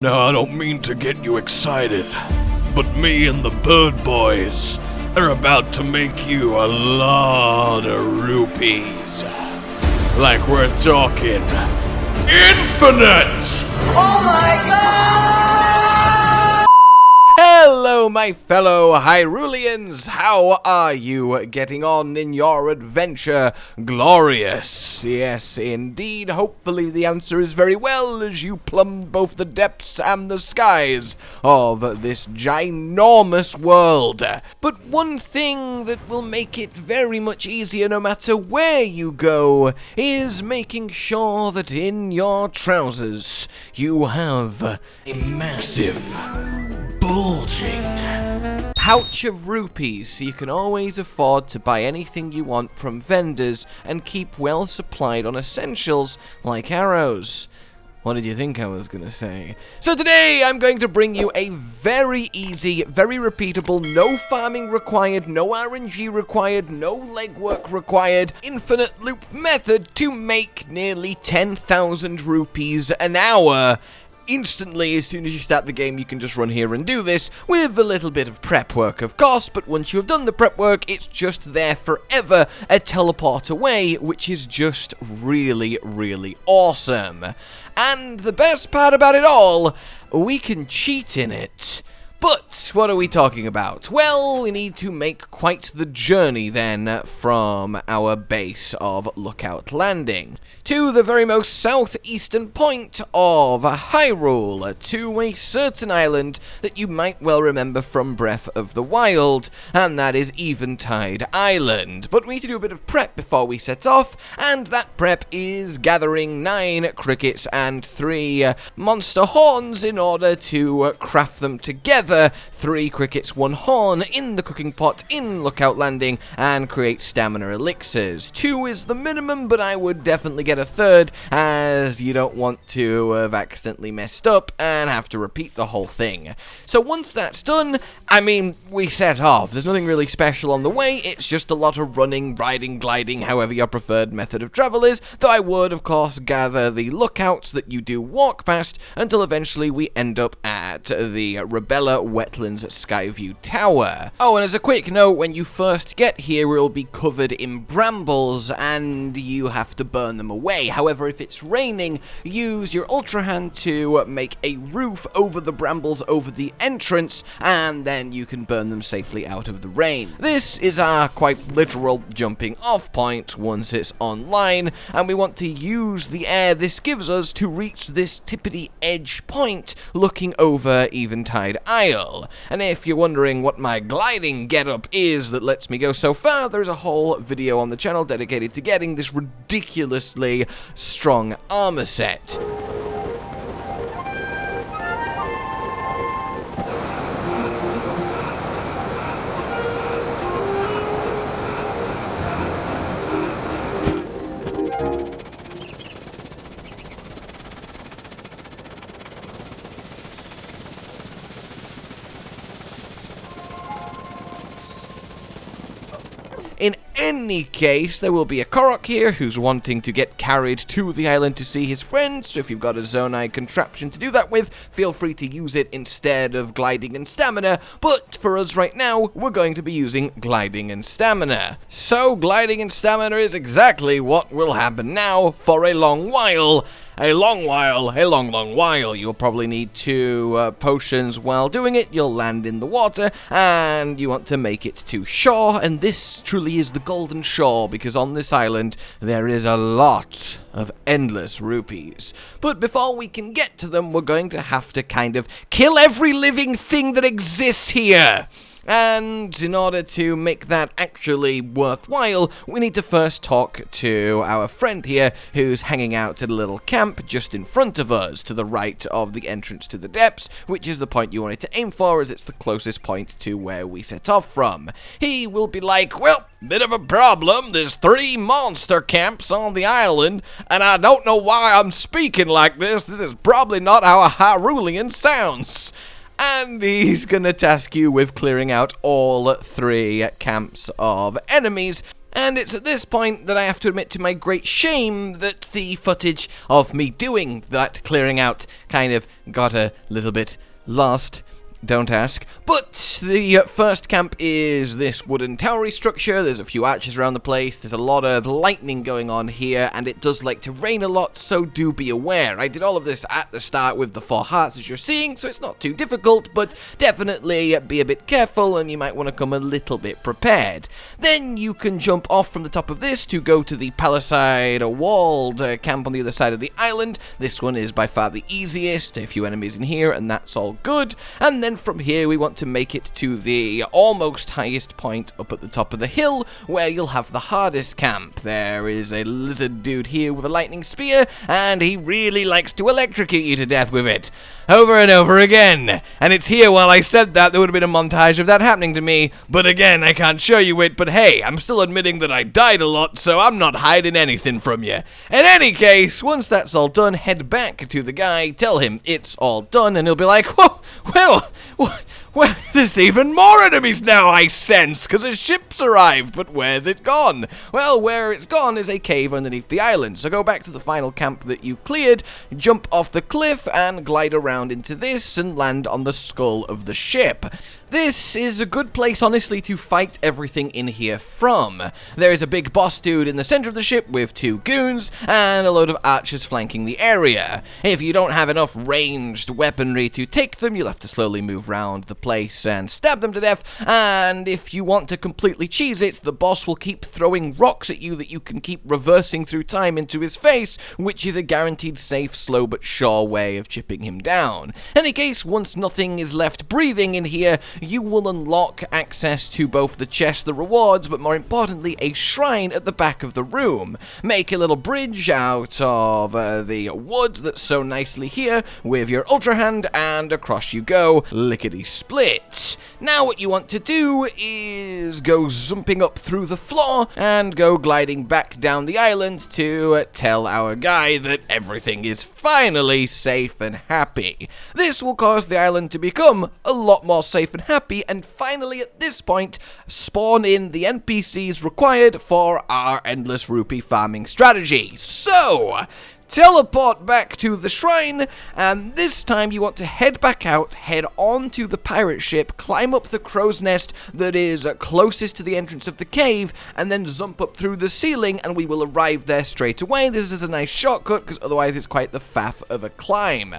Now, I don't mean to get you excited, but me and the Bird Boys are about to make you a lot of rupees. Like we're talking infinite! Oh my god! Hello, my fellow Hyruleans! How are you getting on in your adventure? Glorious! Yes, indeed. Hopefully the answer is very well, as you plumbed both the depths and the skies of this ginormous world. But one thing that will make it very much easier no matter where you go is making sure that in your trousers you have a massive bulging pouch of rupees, so you can always afford to buy anything you want from vendors and keep well supplied on essentials like arrows. What did you think I was going to say? So today I'm going to bring you a very easy, very repeatable, no farming required, no RNG required, no legwork required, infinite loop method to make nearly 10,000 rupees an hour. Instantly, as soon as you start the game, you can just run here and do this, with a little bit of prep work, of course, but once you have done the prep work, it's just there forever, a teleport away, which is just really, really awesome. And the best part about it all, we can cheat in it. But what are we talking about? Well, we need to make quite the journey then from our base of Lookout Landing to the very most southeastern point of Hyrule, to a certain island that you might well remember from Breath of the Wild, and that is Eventide Island. But we need to do a bit of prep before we set off, and that prep is gathering 9 crickets and 3 monster horns in order to craft them together. 3 crickets, 1 horn in the cooking pot in Lookout Landing, and create stamina elixirs. 2 is the minimum, but I would definitely get a 3rd, as you don't want to have accidentally messed up and have to repeat the whole thing. So once that's done, I mean, we set off. There's nothing really special on the way, it's just a lot of running, riding, gliding, however your preferred method of travel is, though I would, of course, gather the lookouts that you do walk past until eventually we end up at the Rebella Wetlands Skyview Tower. Oh, and as a quick note, when you first get here, it'll be covered in brambles, and you have to burn them away. However, if it's raining, use your Ultra Hand to make a roof over the brambles over the entrance, and then you can burn them safely out of the rain. This is our quite literal jumping off point once it's online, and we want to use the air this gives us to reach this Tippity edge point looking over Eventide Isle. And if you're wondering what my gliding getup is that lets me go so far, there's a whole video on the channel dedicated to getting this ridiculously strong armor set. In any case, there will be a Korok here who's wanting to get carried to the island to see his friends, so if you've got a Zonai contraption to do that with, feel free to use it instead of gliding and stamina, but for us right now, we're going to be using gliding and stamina. So, gliding and stamina is exactly what will happen now for a long while. A long while. You'll probably need 2 potions while doing it. You'll land in the water, and you want to make it to shore, and this truly is the golden shore, because on this island, there is a lot of endless rupees. But before we can get to them, we're going to have to kind of kill every living thing that exists here. And in order to make that actually worthwhile, we need to first talk to our friend here, who's hanging out at a little camp just in front of us, to the right of the entrance to the depths, which is the point you wanted to aim for, as it's the closest point to where we set off from. He will be like, well, bit of a problem, there's 3 monster camps on the island, and I don't know why I'm speaking like this is probably not how a Hyrulean sounds. And he's gonna task you with clearing out all 3 camps of enemies, And it's at this point that I have to admit to my great shame that the footage of me doing that clearing out kind of got a little bit lost. Don't ask. But the first camp is this wooden towery structure. There's a few arches around the place. There's a lot of lightning going on here, and it does like to rain a lot, so do be aware. I did all of this at the start with the 4 hearts, as you're seeing, so it's not too difficult, but definitely be a bit careful, and you might want to come a little bit prepared. Then you can jump off from the top of this to go to the palisade walled camp on the other side of the island. This one is by far the easiest. A few enemies in here, and that's all good. And then from here we want to make it to the almost highest point up at the top of the hill, where you'll have the hardest camp. There is a lizard dude here with a lightning spear, and he really likes to electrocute you to death with it. Over and over again. And it's here while I said that, there would have been a montage of that happening to me, but again, I can't show you it, but hey, I'm still admitting that I died a lot, so I'm not hiding anything from you. In any case, once that's all done, head back to the guy, tell him it's all done, and he'll be like, whoa, well, there's even more enemies now, I sense, because a ship's arrived, but where's it gone? Well, where it's gone is a cave underneath the island, so go back to the final camp that you cleared, jump off the cliff, and glide around into this, and land on the skull of the ship. This is a good place, honestly, to fight everything in here from. There is a big boss dude in the center of the ship with 2 goons and a load of archers flanking the area. If you don't have enough ranged weaponry to take them, you'll have to slowly move around the place and stab them to death, and if you want to completely cheese it, the boss will keep throwing rocks at you that you can keep reversing through time into his face, which is a guaranteed safe, slow but sure way of chipping him down. In any case, once nothing is left breathing in here, you will unlock access to both the chest, the rewards, but more importantly, a shrine at the back of the room. Make a little bridge out of the wood that's so nicely here with your Ultra Hand, and across you go, lickety-split. Now what you want to do is go zumping up through the floor and go gliding back down the island to tell our guy that everything is finally safe and happy. This will cause the island to become a lot more safe and happy, and finally at this point spawn in the NPCs required for our endless rupee farming strategy. So teleport back to the shrine, and this time you want to head back out, head on to the pirate ship, climb up the crow's nest that is closest to the entrance of the cave, and then jump up through the ceiling, and we will arrive there straight away. This is a nice shortcut, because otherwise it's quite the faff of a climb.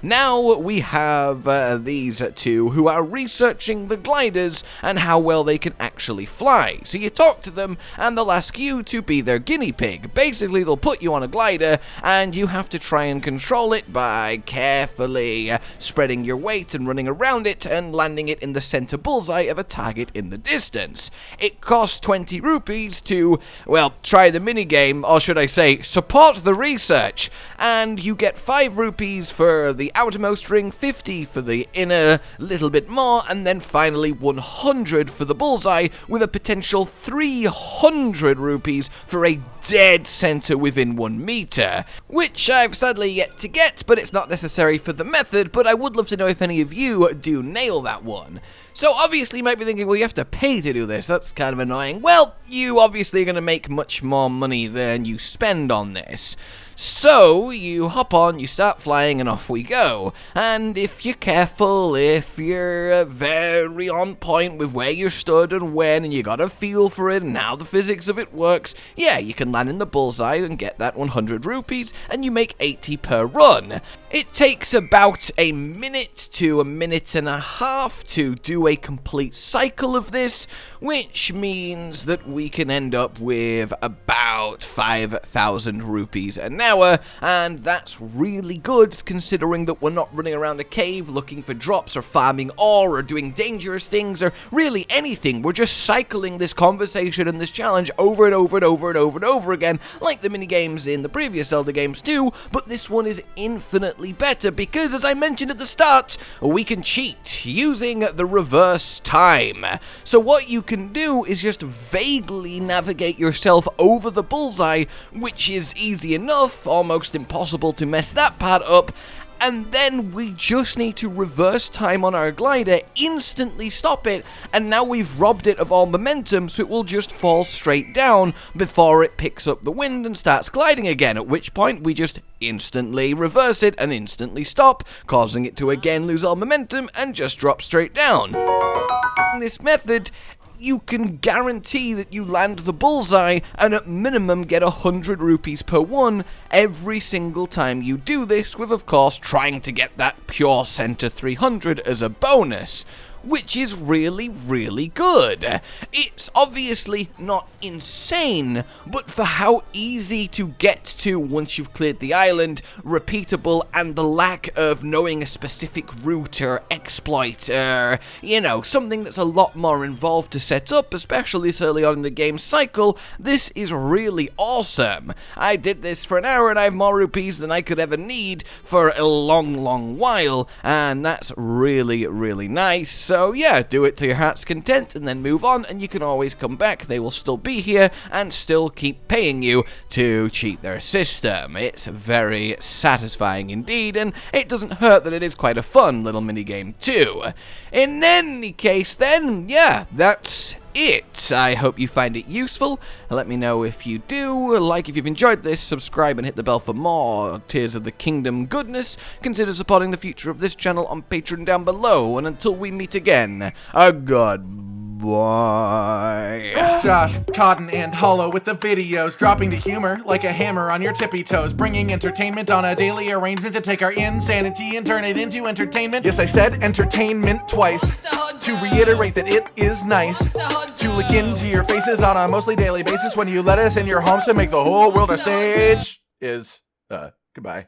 Now we have these 2 who are researching the gliders and how well they can actually fly. So you talk to them, and they'll ask you to be their guinea pig. Basically, they'll put you on a glider, and you have to try and control it by carefully spreading your weight and running around it and landing it in the center bullseye of a target in the distance. It costs 20 rupees to, well, try the minigame, or should I say, support the research, and you get 5 rupees for the outermost ring, 50 for the inner, little bit more, and then finally 100 for the bullseye, with a potential 300 rupees for a dead center within 1 meter, which I've sadly yet to get, but it's not necessary for the method, but I would love to know if any of you do nail that one. So obviously you might be thinking, well, you have to pay to do this, that's kind of annoying. Well, you obviously are going to make much more money than you spend on this. So, you hop on, you start flying, and off we go. And if you're careful, if you're very on point with where you're stood and when, and you got a feel for it and how the physics of it works, yeah, you can land in the bullseye and get that 100 rupees, and you make 80 per run. It takes about a minute to a minute and a half to do a complete cycle of this, which means that we can end up with about 5,000 rupees an hour, and that's really good considering that we're not running around a cave looking for drops or farming ore or doing dangerous things or really anything. We're just cycling this conversation and this challenge over and over and over and over and over again, like the minigames in the previous Zelda games do, but this one is infinitely better because, as I mentioned at the start, we can cheat using the reverse time. So what you can do is just vaguely navigate yourself over the bullseye, which is easy enough, almost impossible to mess that part up, and then we just need to reverse time on our glider, instantly stop it, and now we've robbed it of all momentum, so it will just fall straight down before it picks up the wind and starts gliding again, at which point we just instantly reverse it and instantly stop, causing it to again lose all momentum and just drop straight down. In this method, you can guarantee that you land the bullseye and at minimum get 100 rupees per one every single time you do this, with of course trying to get that pure center 300 as a bonus, which is really, really good. It's obviously not insane, but for how easy to get to once you've cleared the island, repeatable, and the lack of knowing a specific route or exploit, or, you know, something that's a lot more involved to set up, especially this early on in the game cycle, this is really awesome. I did this for an hour and I have more rupees than I could ever need for a long, long while, and that's really, really nice. So yeah, do it to your heart's content and then move on, and you can always come back. They will still be here and still keep paying you to cheat their system. It's very satisfying indeed, and it doesn't hurt that it is quite a fun little minigame too. In any case then, yeah, that's it. I hope you find it useful. Let me know if you do. Like if you've enjoyed this, subscribe and hit the bell for more Tears of the Kingdom goodness. Consider supporting the future of this channel on Patreon down below, and until we meet again, a goodbye. Josh, Cotton, and Hollow with the videos, dropping the humor like a hammer on your tippy toes, bringing entertainment on a daily arrangement to take our insanity and turn it into entertainment. Yes, I said entertainment twice, to reiterate that it is nice to look into your faces on a mostly daily basis when you let us in your homes to make the whole world a stage. Goodbye.